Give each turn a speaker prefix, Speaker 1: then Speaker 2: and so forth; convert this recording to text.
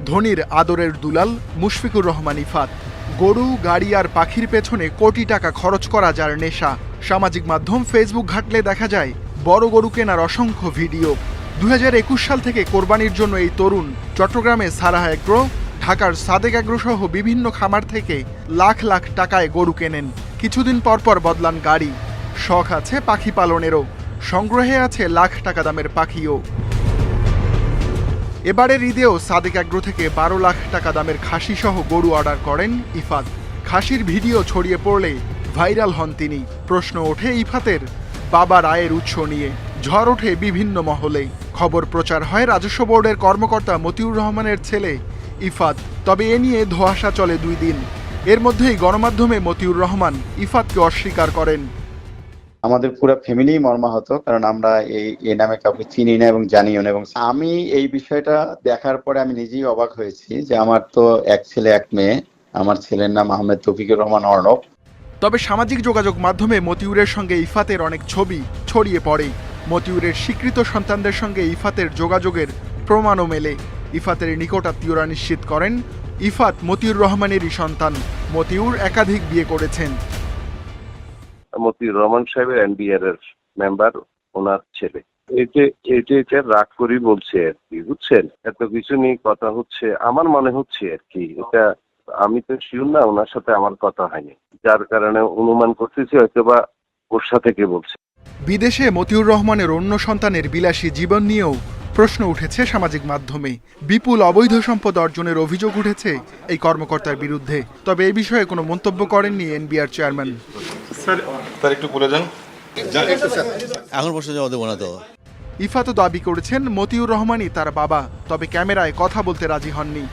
Speaker 1: ধোনির আদরের দুলাল মুশফিকুর রহমান ইফাত। গরু, গাড়ি আর পাখির পেছনে কোটি টাকা খরচ করা যার নেশা। সামাজিক মাধ্যম ফেসবুক ঘাটলে দেখা যায় বড় গরু কেনার অসংখ্য ভিডিও। 2021 সাল থেকে কোরবানির জন্য এই তরুণ চট্টগ্রামে সারাহ এগ্রো, ঢাকার সাদেক এগ্রো সহ বিভিন্ন খামার থেকে লাখ লাখ টাকায় গরু কেনেন। কিছুদিন পর পর বদলান গাড়ি। শখ আছে পাখি পালনেরও, সংগ্রহে আছে লাখ টাকা দামের পাখিও। এবারের ঈদেও সাদেক এগ্রো থেকে 12 লাখ টাকা দামের খাসি সহ গরু অর্ডার করেন ইফাত। খাসির ভিডিও ছড়িয়ে পড়লে ভাইরাল হন তিনি। প্রশ্ন ওঠে ইফাতের বাবার আয়ের উৎস নিয়ে। ঝড় ওঠে বিভিন্ন মহলে। খবর প্রচার হয় রাজস্ব বোর্ডের কর্মকর্তা মতিউর রহমানের ছেলে ইফাত। তবে এ নিয়ে ধোঁয়াশা চলে 2 দিন। এর মধ্যেই গণমাধ্যমে মতিউর রহমান ইফাতকে অস্বীকার করেন।
Speaker 2: আমাদের পুরো ফ্যামিলি মর্মাহত, কারণ আমরা এই নামে কাউকে চিনি না এবং জানিও না। এবং আমি এই বিষয়টা দেখার পরে আমি নিজেই অবাক হয়েছি যে আমার তো এক ছেলে এক মেয়ে। আমার ছেলের নাম আহমেদ তৌফিকুর রহমান অর্ণব।
Speaker 1: তবে সামাজিক যোগাযোগ মাধ্যমে মতিউরের সঙ্গে ইফাতের অনেক ছবি ছড়িয়ে পড়ে। মতিউরের স্বীকৃত সন্তানদের সঙ্গে ইফাতের যোগাযোগের প্রমাণও মেলে। ইফাতের নিকটাত্মীয়রা নিশ্চিত করেন ইফাত মতিউর রহমানেরই সন্তান। মতিউর একাধিক বিয়ে করেছেন।
Speaker 3: মতিউর রহমান সাহেবের এনবিআর এর মেম্বার, ওনার ছেলে। এটা রাগ করি বলছে আর কি, বুঝছেন? এত কিছু নিয়ে কথা হচ্ছে, আমার মনে হচ্ছে আর কি এটা, আমি তো শিওর না, ওনার সাথে আমার কথা হয়নি, যার কারণে অনুমান করতেছি হয়তোবা ওর সাথে কে বলছে।
Speaker 1: বিদেশে মতিউর রহমানের অন্য সন্তানের বিলাসী জীবন নিয়েও প্রশ্ন উঠেছে সামাজিক মাধ্যমে। বিপুল অবৈধ সম্পদ অর্জনের অভিযোগ উঠেছে এই কর্মকর্তার বিরুদ্ধে। তবে এই বিষয়ে কোনো মন্তব্য করেননি এনবিআর চেয়ারম্যান।
Speaker 4: স্যার একটু বলে যান।
Speaker 5: এখন প্রশ্ন জবাব দেবো না তো।
Speaker 1: ইফাতও দাবি করেছেন মতিউর রহমানই তার বাবা, তবে ক্যামেরায় কথা বলতে রাজি হননি।